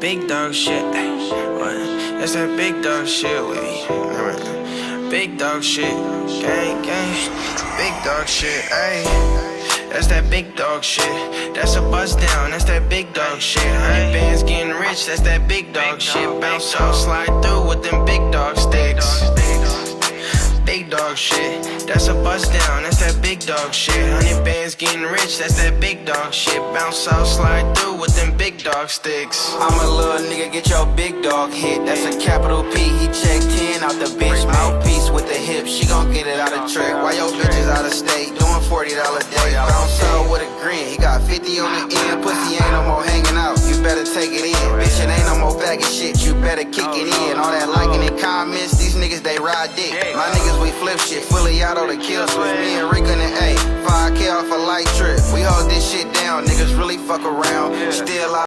big dog shit. What? That's that big dog shit with me. Big dog shit. Gang, gang. Big dog shit. Ayy. That's that big dog shit. That's a bust down. That's that big dog shit. 100 bands getting rich. That's that big dog shit. Bounce off, slide through with them big dog sticks. Big dog shit, that's a bust down, that's that big dog shit. 100 bands getting rich, that's that big dog shit. Bounce out, slide through with them big dog sticks. I'm a little nigga, get your big dog hit. That's a capital P, he checked 10 out the bitch. Mouthpiece with the hip, she gon' get it out of trick. Why your bitch is out of state, doing $40 a day. Bounce out with a grin, he got 50 on the end. Pussy ain't no more hanging out, you better take it in. Bitch, it ain't no more bag of shit, you better kick it in. All that liking and comments, these niggas they ride dick. My niggas we flip shit, fully out on the kill switch. Me and Rick in the A, 5K off a light trip. We hold this shit down, niggas really fuck around. Still out.